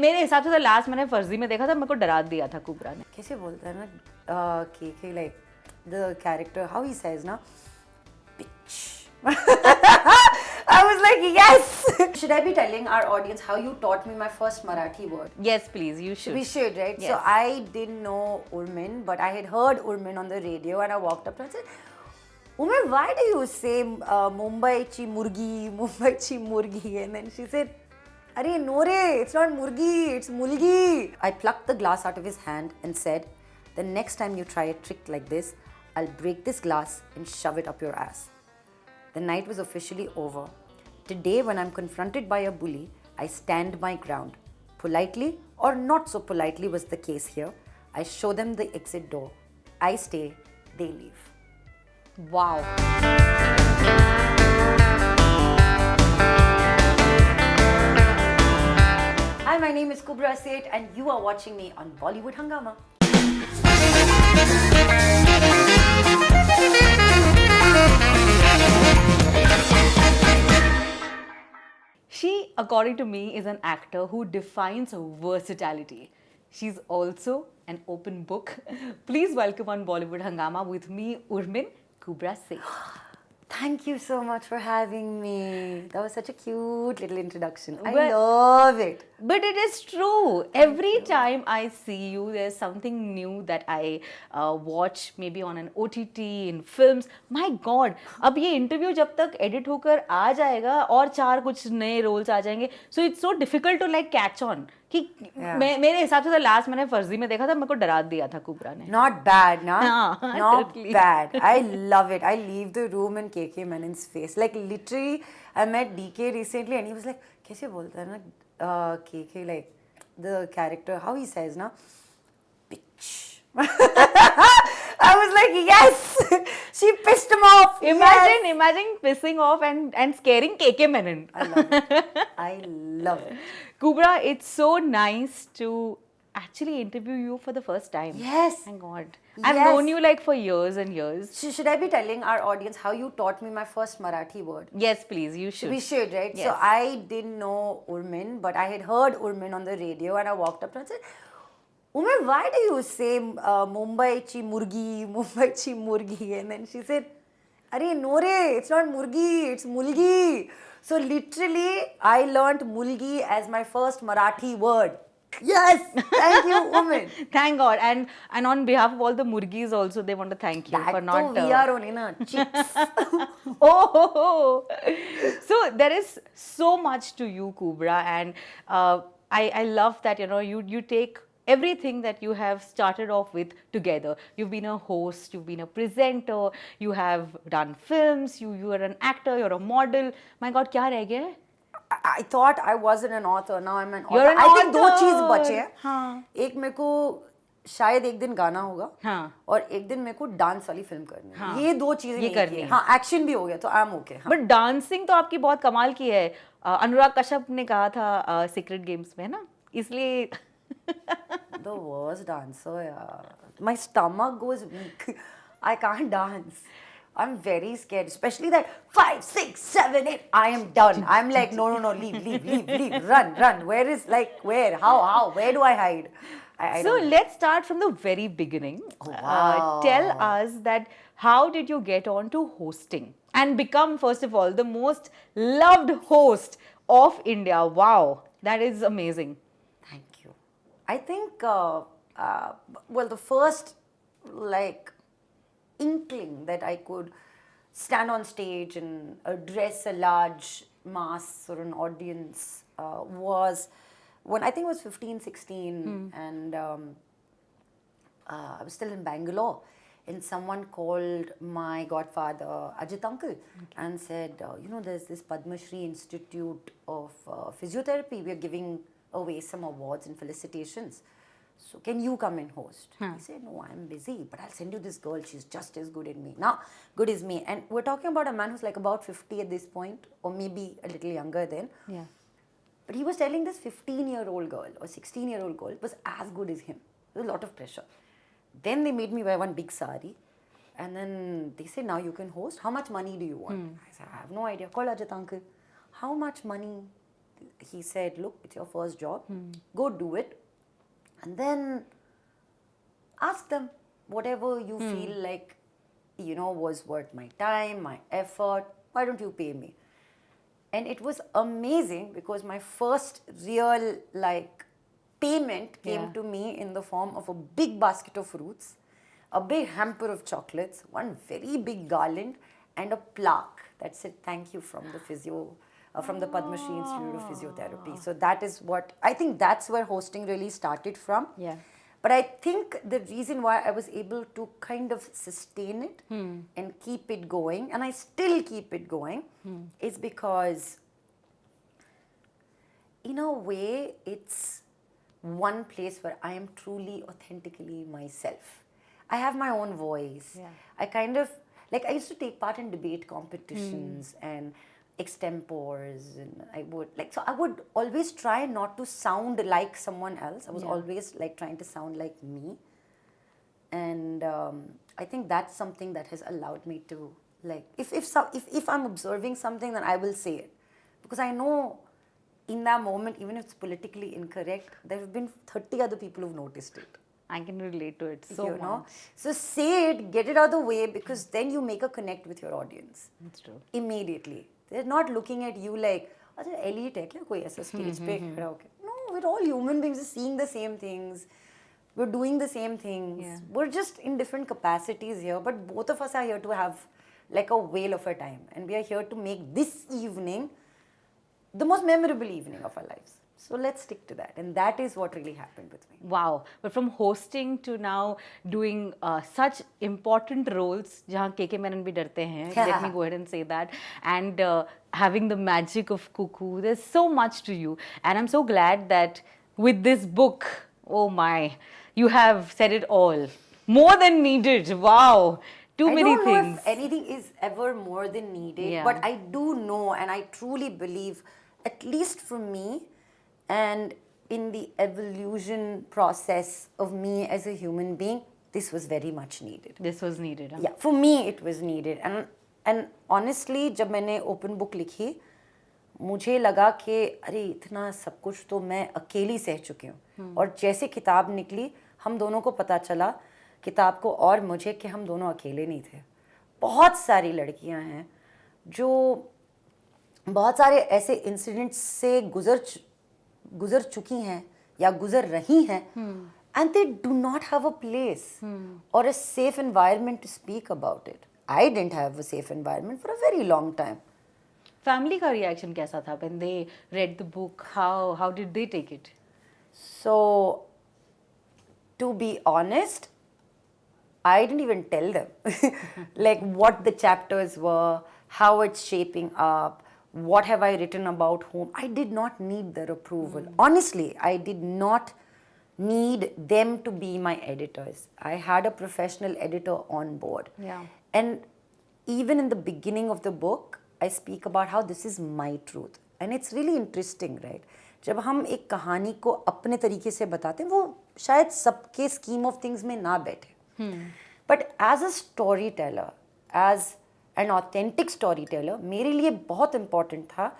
मेरे हिसाब से तो लास्ट मैंने फर्जी में देखा था, मेरे को डरा दिया था कुबरा ने. कैसे बोलता है ना के like the character how he says ना bitch. I was like yes. Should I be telling our audience how you taught me my first Marathi word? Yes, please, you should. We should, right? Yes. So I didn't know Urmin, but I had heard Urmin on the radio, and I walked up to her and said, Urmin, why do you say Mumbai chi murgi, Mumbai chi murgi? And then she said, Arey no re, it's not murgi, it's mulgi. I plucked the glass out of his hand and said, the next time you try a trick like this, I'll break this glass and shove it up your ass. The night was officially over. Today, when I'm confronted by a bully, I stand my ground. Politely or not so politely was the case here. I show them the exit door. I stay, they leave. Wow. Hi, my name is Kubbra Sait and you are watching me on Bollywood Hungama. She, according to me, is an actor who defines versatility. She's also an open book. Please welcome on Bollywood Hungama with me, Urmin, Kubbra Sait. Thank you so much for having me. That was such a cute little introduction. I love it. But it is true. Every time I see you, there's something new that I watch, maybe on an OTT, in films. My God, अब ये interview जब तक edit होकर आ जाएगा और चार कुछ नए roles आ जाएंगे. So it's so difficult to like catch on. कि मेरे हिसाब से तो लास्ट मैंने फर्जी में देखा था, मेरे को डरा दिया था कुबरा ने. Not bad, na? Not totally. bad. I love it. I leave the room in KK Menon's face. Like literally, I met DK recently and he was like, कैसे बोलता है ना KK like the character how he says na bitch. I was like yes. She pissed him off. Imagine pissing off and scaring KK Menon. I love it. I love it. Kubbra, it's so nice to actually interview you for the first time. Yes. Thank God. I've known you like for years and years. Should I be telling our audience how you taught me my first Marathi word? Yes, please, you should. We should, right? Yes. So I didn't know Urmin, but I had heard Urmin on the radio and I walked up to her and said, Urmin, why do you say Mumbai chi murgi, Mumbai chi murgi? And then she said, Arey no re, it's not murgi, it's mulgi. So literally, I learnt mulgi as my first Marathi word. Yes, thank you, Urmin. Thank God. And on behalf of all the murgis also, they want to thank you for not... we are only na chicks. Oh. So there is so much to you, Kubbra, and I love that, you know, you take everything that you have started off with together. You've been a host, you've been a presenter, you have done films, you are an actor, you're a model. My God, क्या रह गया है? I thought I wasn't an author. Now I'm an author. You're an I author. think दो चीज बचे हैं. हाँ. एक मेरे को शायद एक दिन गाना होगा. हाँ. और एक दिन मेरे को डांस वाली फिल्म करनी है. हाँ. ये दो चीजें ये करनी है. हाँ, एक्शन भी हो गया तो I am okay. But dancing तो आपकी बहुत कमाल की है. अनुराग कश्यप ने कहा था सीक्रेट गेम्स में, ना, इसलिए The worst dancer, yaar. My stomach goes weak. I can't dance. I'm very scared, especially that 5, 6, 7, 8. I am done. I'm like, no, leave, run. Where? How? Where do I hide? So let's start from the very beginning. Oh, wow. Tell us that how did you get on to hosting and become, first of all, the most loved host of India? Wow, that is amazing. Thank you. I think, the first inkling that I could stand on stage and address a large mass or an audience was when I think it was 15, 16 and I was still in Bangalore and someone called my godfather Ajit uncle and said, there's this Padma Shri Institute of Physiotherapy. We are giving away some awards and felicitations. So can you come and host? He said, no, I'm busy, but I'll send you this girl. She's just as good as me. And we're talking about a man who's like about 50 at this point, or maybe a little younger then. Yeah. But he was telling this 15-year-old girl or 16-year-old girl was as good as him. There was a lot of pressure. Then they made me wear one big sari. And then they said, now you can host. How much money do you want? I said, I have no idea. Call Ajit uncle. How much money? he said, look, it's your first job, go do it, and then ask them whatever you feel like, you know, was worth my time, my effort. Why don't you pay me? And it was amazing because my first real like payment came Yeah. to me in the form of a big basket of fruits, a big hamper of chocolates, one very big garland, and a plaque that said thank you from the from the Padma Shri Institute of Physiotherapy. So that is what I think, that's where hosting really started from. Yeah. But I think the reason why I was able to kind of sustain it and keep it going, and I still keep it going, is because, in a way, it's one place where I am truly, authentically myself. I have my own voice. Yeah. I kind of, like, I used to take part in debate competitions and extempores, and I would always try not to sound like someone else. I was always like trying to sound like me. And I think that's something that has allowed me to, like, if I'm observing something, then I will say it. Because I know in that moment, even if it's politically incorrect, there have been 30 other people who've noticed it. I can relate to it so You much. know? So say it, get it out of the way, because then you make a connect with your audience. That's true. Immediately. They're not looking at you like, अच्छा elite है क्या कोई ऐसा stage पे खड़ा होके? No, we're all human beings, seeing the same things. We're doing the same things. Yeah. We're just in different capacities here, but both of us are here to have like a whale of a time, and we are here to make this evening the most memorable evening of our lives. So let's stick to that, and that is what really happened with me. Wow. But from hosting to now doing such important roles, जहाँ KK Menon भी डरते हैं, let me go ahead and say that, and having the magic of Cuckoo, there's so much to you. And I'm so glad that with this book, oh my, you have said it all. More than needed. Wow. Too many I don't know things. if anything is ever more than needed, Yeah. but I do know, and I truly believe, at least for me, and in the evolution process of me as a human being, this was very much needed. This was needed. Huh? Yeah, for me it was needed. And honestly, जब मैंने open book लिखी, मुझे लगा कि अरे इतना सब कुछ तो मैं अकेली सह चुकी हूँ. और जैसे किताब निकली, हम दोनों को पता चला, किताब को और मुझे, कि हम दोनों अकेले नहीं थे. बहुत सारी लड़कियाँ हैं जो बहुत सारे ऐसे इंसिडेंट्स से गुजर चुकी हैं या गुजर रही हैं, and they do not have a place or a safe environment to speak about it. I didn't have a safe environment for a very long time. Family का reaction कैसा था when they read the book? How did they take it? So, to be honest, I didn't even tell them like what the chapters were, how it's shaping up, what have I written about whom. I did not need their approval. Honestly, I did not need them to be my editors. I had a professional editor on board. Yeah. And even in the beginning of the book, I speak about how this is my truth. And it's really interesting, right? जब हम एक कहानी को अपने तरीके से बताते हैं, वो शायद सबके scheme of things में ना बैठे. But as a storyteller, as an authentic storyteller, मेरे लिए बहुत important था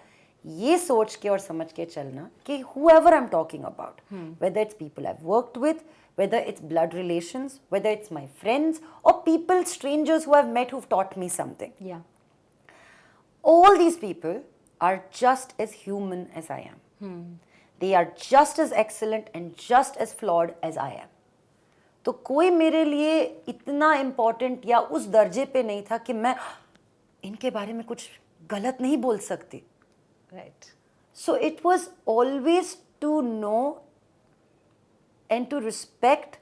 ये सोच के और समझ के चलना कि whoever I'm talking about, whether it's people I've worked with, whether it's blood relations, whether it's my friends, or people, strangers who I've met who've taught me something. Yeah. All these people are just as human as I am. They are just as excellent and just as flawed as I am. तो कोई मेरे लिए इतना important या उस दर्जे पे नहीं था कि मैं इनके बारे में कुछ गलत नहीं बोल सकती. Right. So it was always to know and to respect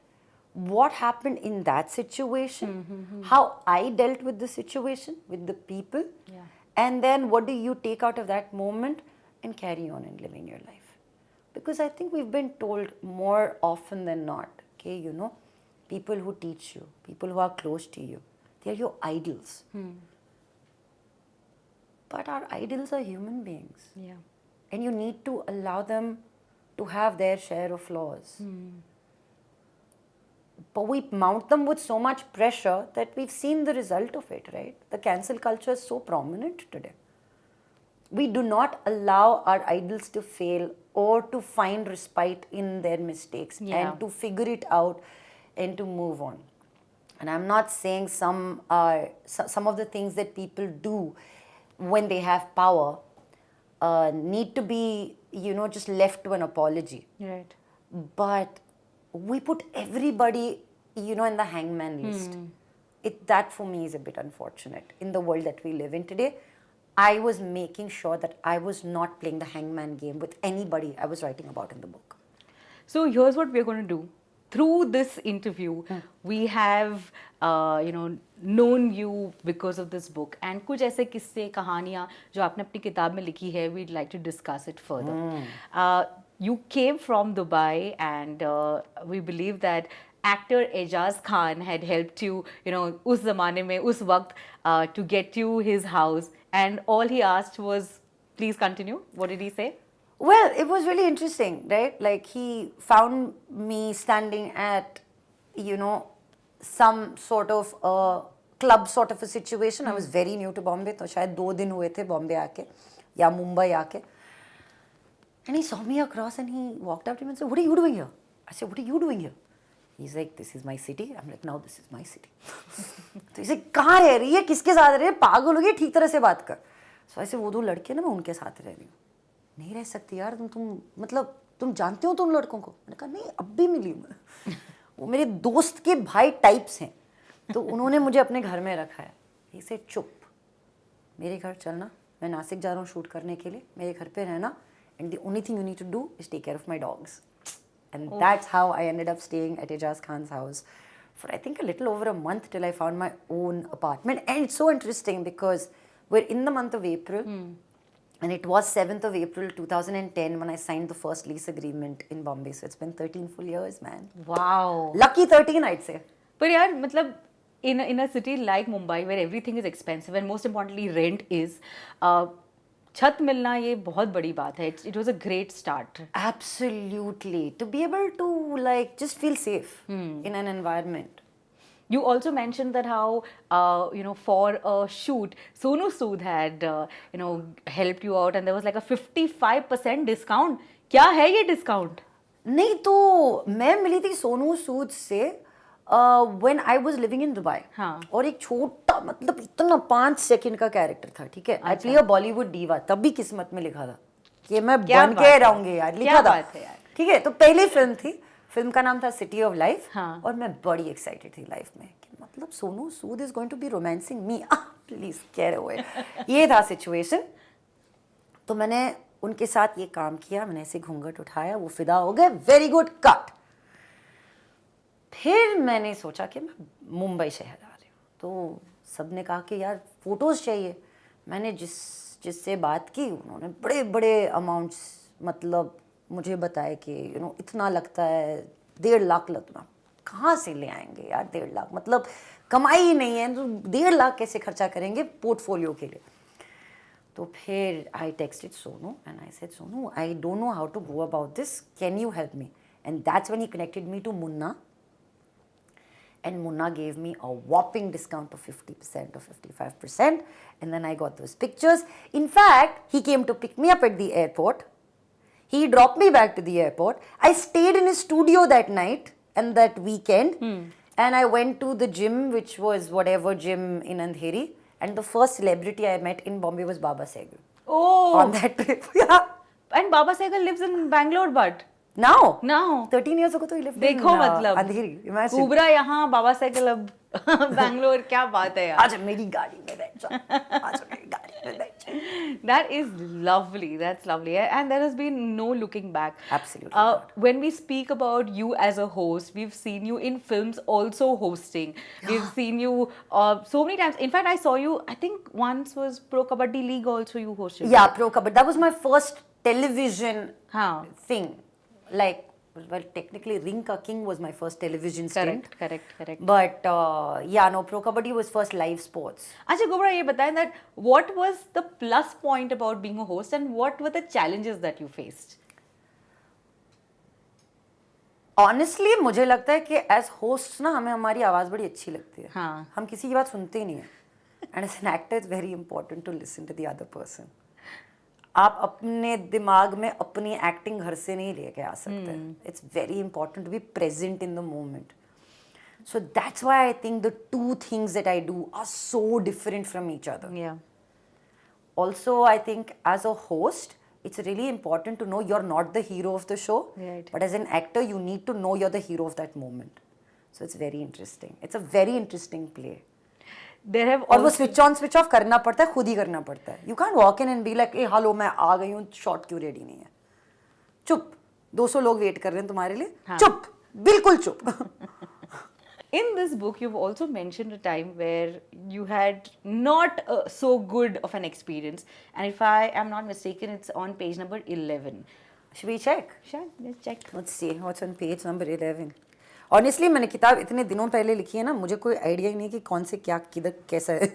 what happened in that situation, how I dealt with the situation, with the people, Yeah. and then what do you take out of that moment and carry on in living your life. Because I think we've been told more often than not, okay, you know, people who teach you, people who are close to you, they're your idols. But our idols are human beings. Yeah. And you need to allow them to have their share of flaws. But we mount them with so much pressure that we've seen the result of it, right? The cancel culture is so prominent today. we do not allow our idols to fail or to find respite in their mistakes and to figure it out and to move on. And I'm not saying some of the things that people do when they have power need to be, just left to an apology. Right. But we put everybody, in the hangman list. That for me is a bit unfortunate in the world that we live in today. I was making sure that I was not playing the hangman game with anybody I was writing about in the book. So here's what we're going to do. Through this interview, we have, known you because of this book. And कुछ ऐसे किस्से कहानियाँ जो आपने अपनी किताब में लिखी है, we'd like to discuss it further. You came from Dubai, and we believe that actor Ejaz Khan had helped you, उस ज़माने में, उस वक्त, to get you his house. And all he asked was, please continue. What did he say? Well, it was really interesting, right? Like, he found me standing at, some sort of a club sort of a situation. I was very new to Bombay, so शायद 2 दिन हुए थे Bombay आके या Mumbai आके. And he saw me across and he walked up to me and said, "What are you doing here?" I said, "What are you doing here?" He's like, "This is my city." I'm like, "Now this is my city." तो इसे कहाँ रह रही है, किसके साथ रह रही है, पागल हो गई, ठीक तरह से बात कर. So ऐसे वो 2 लड़के ना, मैं उनके साथ रह रही हूँ. नहीं रह सकती यार, तुम जानते हो तुम लड़कों को? मैंने कहा, नहीं, अब भी मिली हूँ मैं. वो मेरे दोस्त के भाई टाइप्स हैं, तो उन्होंने मुझे अपने घर में रखा है. इसे चुप, मेरे घर चलना, मैं नासिक जा रहा हूँ शूट करने के लिए, मेरे घर पे रहना, and the only thing you need to do is take care of my dogs. And that's how I ended up staying at Ejaz Khan's house for, I think, a little over a month till I found my own apartment. And it's so interesting because we're in the month of April, and it was 7th of April 2010 when I signed the first lease agreement in Bombay. So it's been 13 full years, man. Wow. Lucky 13, I'd say. But yaar, matlab, in a city like Mumbai where everything is expensive and most importantly rent is, छत मिलना ये बहुत बड़ी बात है. It was a great start. Absolutely. To be able to, like, just feel safe in an environment. You also mentioned that how, for a shoot, Sonu Sood had, helped you out, and there was like a 55% discount. क्या है ये discount? नहीं, तो मैं मिली थी सोनू सूद से when I was living in Dubai. हाँ. और एक छोटा, मतलब इतना 5 सेकंड का कैरेक्टर था, ठीक है. I play a Bollywood diva. तब भी किस्मत में लिखा था कि मैं बन के रहूंगी यार, लिखा था. ठीक है, तो पहली फिल्म थी, फिल्म का नाम था सिटी ऑफ लाइफ. हाँ. और मैं बड़ी एक्साइटेड थी लाइफ में कि मतलब Sonu Sood is going to be romancing me. Please कह रहे हुए, ये था सिचुएशन. तो मैंने उनके साथ ये काम किया, मैंने ऐसे घूंघट उठाया, वो फिदा हो गए. Very good cut. फिर मैंने सोचा कि मैं मुंबई शहर आ रही हूँ, तो सबने कहा कि यार फोटोज़ चाहिए. मैंने जिससे बात की, उन्होंने बड़े बड़े अमाउंट्स मतलब मुझे बताया कि इतना लगता है, 1.5 लाख लगना. कहाँ से ले आएंगे यार 1.5 लाख, मतलब कमाई ही नहीं है, तो 1.5 लाख कैसे खर्चा करेंगे पोर्टफोलियो के लिए. तो फिर I texted Sonu and I said, Sonu, I don't know how to go about this, can you help me? And that's when he connected me to Munna. And Munna gave me a whopping discount of 50% or 55%. And then I got those pictures. In fact, he came to pick me up at the airport. He dropped me back to the airport. I stayed in his studio that night and that weekend. And I went to the gym, which was whatever gym in Andheri. And the first celebrity I met in Bombay was Baba Sehgal. Oh! On that trip, yeah. And Baba Sehgal lives in Bangalore, but... Now? 13 years ago तो he lived देखो in मतलब Andheri. Imagine. कुबरा यहाँ, बाबा cycle अब बैंगलोर, क्या बात है यार. आजा मेरी गाड़ी में बैठ जा. आजा मेरी गाड़ी में बैठ जा. That is lovely. That's lovely. And there has been no looking back. Absolutely not. When we speak about you as a host, we've seen you in films also hosting. We've seen you so many times. In fact, I saw you, I think once was Pro Kabaddi League also you hosted. Yeah, Pro Kabaddi. That was my first television thing. Like, well, technically Ring Ka King was my first television stint. Correct. But yeah, no, Pro Kabaddi was first live sports. अच्छा कुबरा, ये बताएं that what was the plus point about being a host and what were the challenges that you faced? Honestly, मुझे लगता है कि as hosts ना हमें हमारी आवाज़ बड़ी अच्छी लगती है. हाँ. हम किसी की बात सुनते ही नहीं है. And as an actor, it's very important to listen to the other person. आप अपने दिमाग में अपनी एक्टिंग घर से नहीं लेके आ सकते. It's very important to be present in the moment. So that's why I think the two things that I do are so different from each other. Yeah. Also, I think as a host, it's really important to know you're not the hero of the show. Right. But as an actor, you need to know you're the hero of that moment. So it's very interesting. It's a very interesting play. There have और वो also switch on switch off करना पड़ता है, खुद ही करना पड़ता है. You can walk in and be like, A hello मैं आ गई हूँ, शॉट क्यों रेडी नहीं है? चुप, 200 लोग वेट कर रहे हैं तुम्हारे लिए. चुप, बिल्कुल चुप. in this book, you've also mentioned a time where you had not so good of an experience, and if I am not mistaken, it's on page number 11. Should we check? Sure, let's check. Let's see what's on page number 11. Honestly, मैंने किताब इतने दिनों पहले लिखी है ना, मुझे कोई आइडिया ही नहीं कि कौन से क्या किधर कैसा है.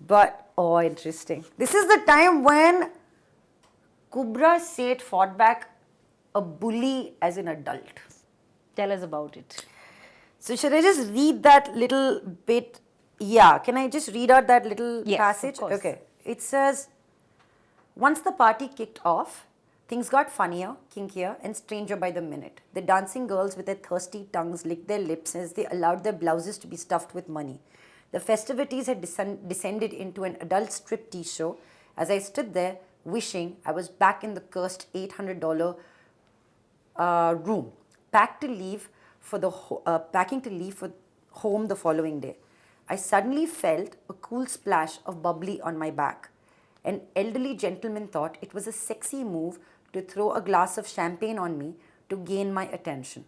But oh, interesting. This is the time when Kubbra Sait fought back a bully as an adult. Tell us about it. So should I just read that little bit? Yeah, can I just read out that little Yes, passage? of course. Okay. It says, once the party kicked off, things got funnier, kinkier, and stranger by the minute. The dancing girls with their thirsty tongues licked their lips as they allowed their blouses to be stuffed with money. The festivities had descended into an adult striptease show as I stood there wishing I was back in the cursed $800 room, packing to leave for home the following day. I suddenly felt a cool splash of bubbly on my back. An elderly gentleman thought it was a sexy move to throw a glass of champagne on me to gain my attention.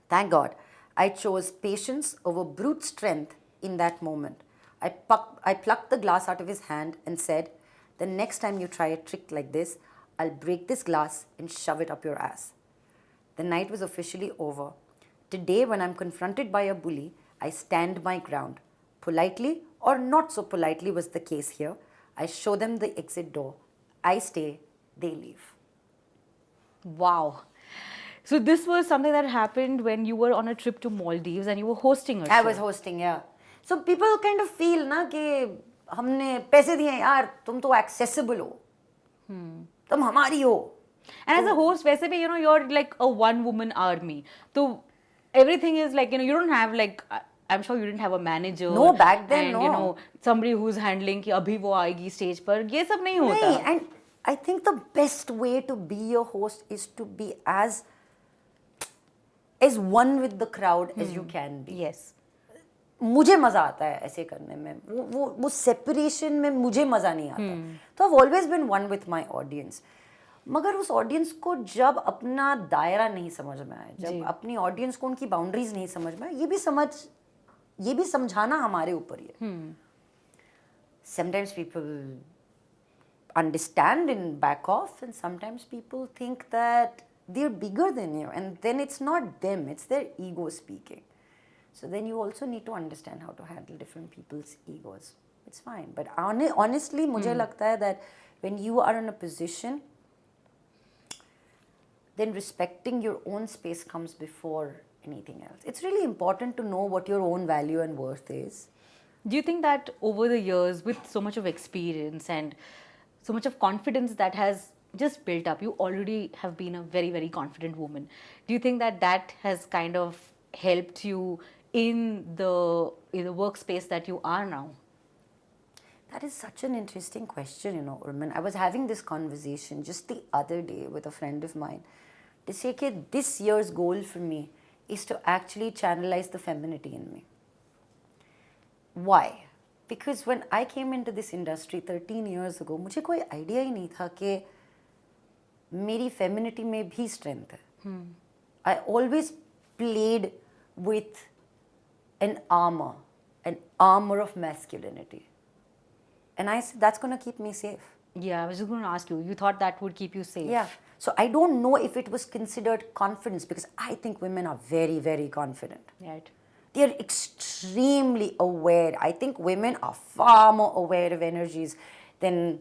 Thank God, I chose patience over brute strength in that moment. I plucked the glass out of his hand and said, the next time you try a trick like this, I'll break this glass and shove it up your ass. The night was officially over. Today, when I'm confronted by a bully, I stand my ground. Politely or not so politely was the case here. I show them the exit door. I stay, they leave. Wow. So this was something that happened when you were on a trip to Maldives and you were hosting a show. I was hosting, yeah. So people kind of feel na कि हमने पैसे दिए यार, तुम तो accessible हो, तुम हमारी हो. And as a host, वैसे भी, you're like a one-woman army. So everything is like, you don't have like, I'm sure you didn't have a manager. No, back then, and, no. Somebody who's handling कि अभी वो आएगी stage पर. ये सब नहीं होता. नहीं, and I think the best way to be a host is to be as one with the crowd as you can be. Yes. मुझे मजा आता है ऐसे करने में. वो separation में मुझे मजा नहीं आता. तो I've always been one with my audience. मगर उस ऑडियंस को जब अपना दायरा नहीं समझ में आए, जब अपनी ऑडियंस को उनकी बाउंड्रीज नहीं समझ में आए, ये भी समझाना हमारे ऊपर ही है. Sometimes people understand and back off, and sometimes people think that they're bigger than you, and then it's not them, it's their ego speaking. So then you also need to understand how to handle different people's egos. It's fine. But honestly, मुझे लगता है that when you are in a position, then respecting your own space comes before anything else. It's really important to know what your own value and worth is. Do you think that over the years, with so much of experience and so much of confidence that has just built up, you already have been a very, very confident woman. Do you think that that has kind of helped you in the workspace that you are now? That is such an interesting question, Urmin. I was having this conversation just the other day with a friend of mine to say that this year's goal for me is to actually channelize the femininity in me. Why? Because when I came into this industry 13 years ago, मुझे कोई idea ही नहीं था कि मेरी femininity में भी strength है. I always played with an armor of masculinity. And I said, that's going to keep me safe. Yeah, I was just going to ask you. You thought that would keep you safe. Yeah. So I don't know if it was considered confidence, because I think women are very, very confident. Right. They're extremely aware. I think women are far more aware of energies than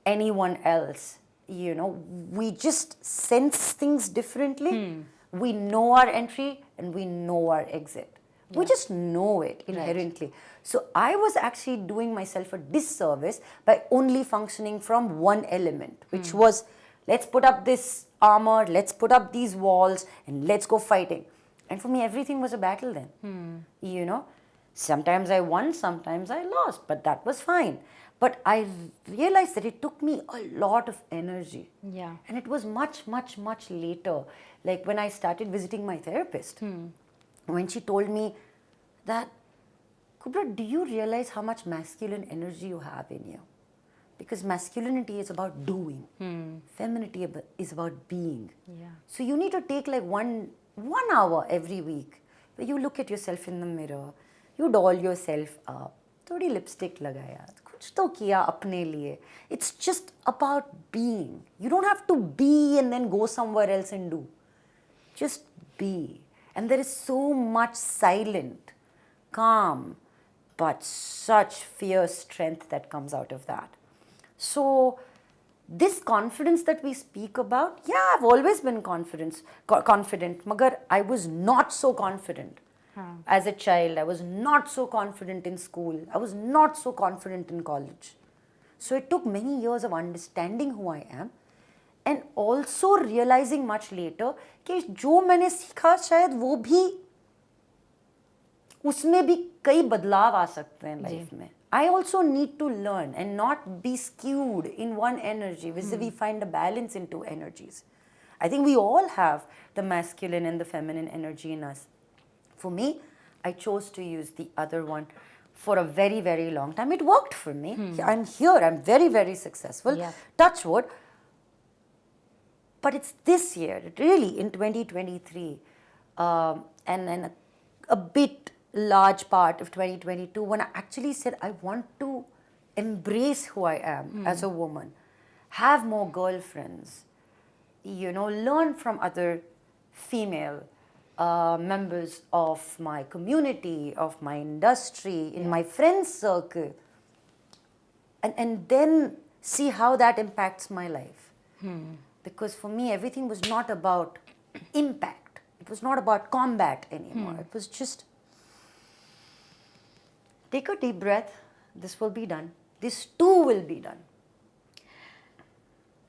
anyone else. We just sense things differently. We know our entry and we know our exit. We just know it inherently. So I was actually doing myself a disservice by only functioning from one element, which was, let's put up this armor, let's put up these walls, and let's go fighting. And for me, everything was a battle then. You know, sometimes I won, sometimes I lost, but that was fine. But I realized that it took me a lot of energy. Yeah. And it was much, much, much later, like when I started visiting my therapist, when she told me that, Kubbra, do you realize how much masculine energy you have in you? Because masculinity is about doing, femininity is about being. Yeah. So you need to take like one hour every week where you look at yourself in the mirror, you doll yourself up, थोड़ी lipstick लगाया, कुछ तो किया अपने लिए. It's just about being. You don't have to be and then go somewhere else and do. Just be. And there is so much silent, calm, but such fierce strength that comes out of that. So this confidence that we speak about, yeah, I've always been confident, magar I was not so confident as a child. I was not so confident in school. I was not so confident in college. So it took many years of understanding who I am and also realizing much later कि जो मैंने सीखा शायद वो भी उसमें भी कई बदलाव आ सकते हैं लाइफ में. I also need to learn and not be skewed in one energy. We find a balance in two energies. I think we all have the masculine and the feminine energy in us. For me, I chose to use the other one for a very, very long time. It worked for me. I'm here. I'm very, very successful. Yeah. Touch wood. But it's this year, really, in 2023, and a bit large part of 2022, when I actually said I want to embrace who I am as a woman, have more girlfriends, you know, learn from other female members of my community, of my industry, in my friends circle, and then see how that impacts my life. Because for me, everything was not about impact. It was not about combat anymore. It was just, take a deep breath. This will be done. This too will be done.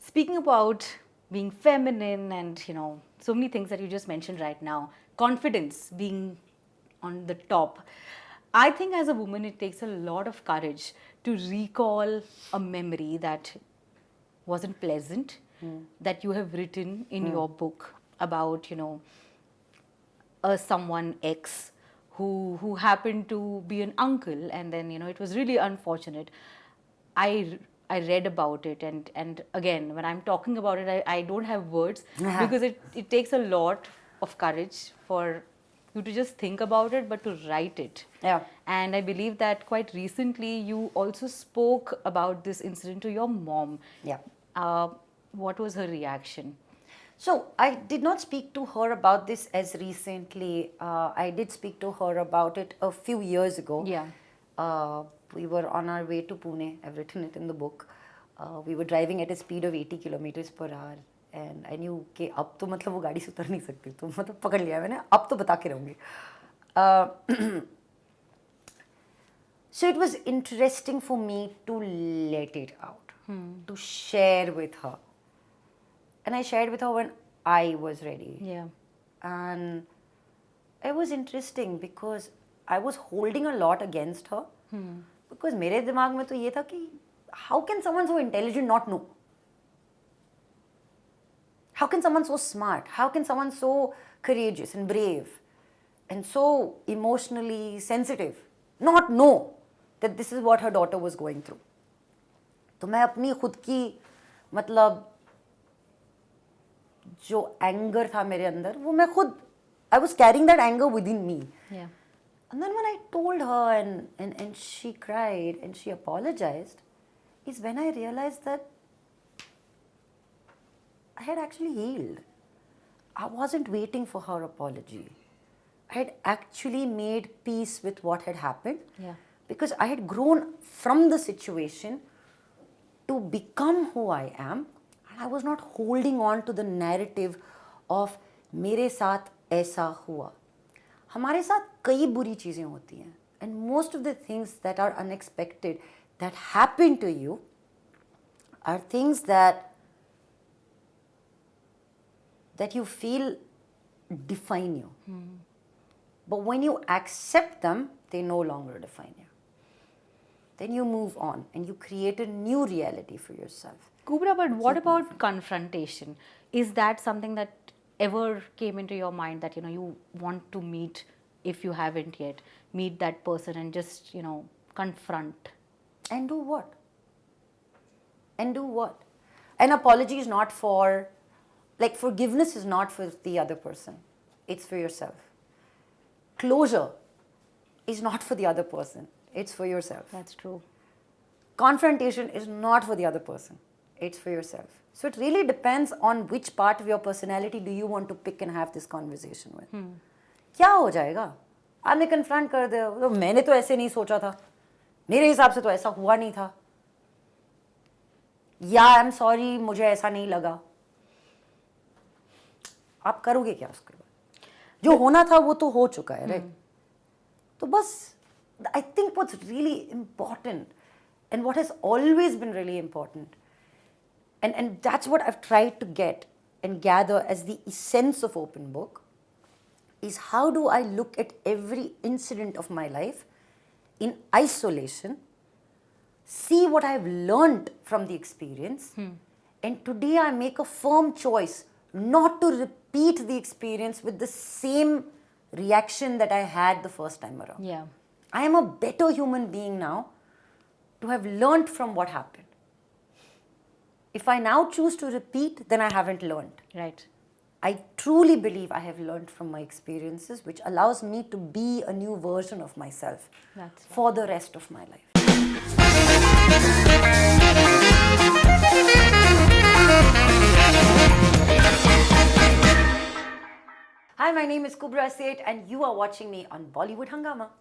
Speaking about being feminine and, you know, so many things that you just mentioned right now, confidence being on the top. I think as a woman, it takes a lot of courage to recall a memory that wasn't pleasant, that you have written in your book about, you know, someone X who happened to be an uncle, and then, you know, it was really unfortunate. I read about it, and again, when I'm talking about it, I don't have words because it takes a lot of courage for you to just think about it, but to write it. Yeah. And I believe that quite recently you also spoke about this incident to your mom. Yeah. What was her reaction? So I did not speak to her about this as recently. I did speak to her about it a few years ago. Yeah. We were on our way to Pune. I've written it in the book. We were driving at a speed of 80 kilometers per hour. And I knew कि अब तो मतलब वो गाड़ी से उतर नहीं सकती, तो मतलब पकड़ लिया मैंने, अब तो बता के रहूँगी. So it was interesting for me to let it out, to share with her. And I shared with her when I was ready. Yeah. And it was interesting because I was holding a lot against her. Because मेरे दिमाग में तो ये था कि how can someone so intelligent not know? How can someone so smart? How can someone so courageous and brave and so emotionally sensitive not know that this is what her daughter was going through? तो मैं अपनी खुद की मतलब जो anger था मेरे अंदर वो मैं खुद I was carrying that anger within me. Yeah. And then when I told her and she cried and she apologized is when I realized that I had actually healed. I wasn't waiting for her apology. I had actually made peace with what had happened. Yeah. Because I had grown from the situation to become who I am, and I was not holding on to the narrative of मेरे साथ ऐसा हुआ. हमारे साथ कई बुरी चीज़ें होती हैं. And most of the things that are unexpected that happen to you are things that you feel define you. But when you accept them, they no longer define you. Then you move on and you create a new reality for yourself. Kubbra, but what about confrontation? Is that something that ever came into your mind that, you know, you want to meet, if you haven't yet, meet that person and just, you know, confront? And do what? And do what? An apology is not for, like, forgiveness is not for the other person. It's for yourself. Closure is not for the other person. It's for yourself. That's true. Confrontation is not for the other person. It's for yourself. So it really depends on which part of your personality do you want to pick and have this conversation with. क्या हो जाएगा? आपने confront कर दिया, तो मैंने तो ऐसे नहीं सोचा था, मेरे हिसाब से तो ऐसा हुआ नहीं था, या आई एम सॉरी मुझे ऐसा नहीं लगा. आप करोगे क्या उसके बाद? जो होना था वो तो हो चुका है, राइट? तो बस I think what's really important and what has always been really important, and that's what I've tried to get and gather as the essence of Open Book, is how do I look at every incident of my life in isolation, see what I've learned from the experience, and today I make a firm choice not to repeat the experience with the same reaction that I had the first time around. Yeah. I am a better human being now to have learned from what happened. If I now choose to repeat, then I haven't learned. Right. I truly believe I have learned from my experiences, which allows me to be a new version of myself for the rest of my life. Hi, my name is Kubbra Sait and you are watching me on Bollywood Hungama.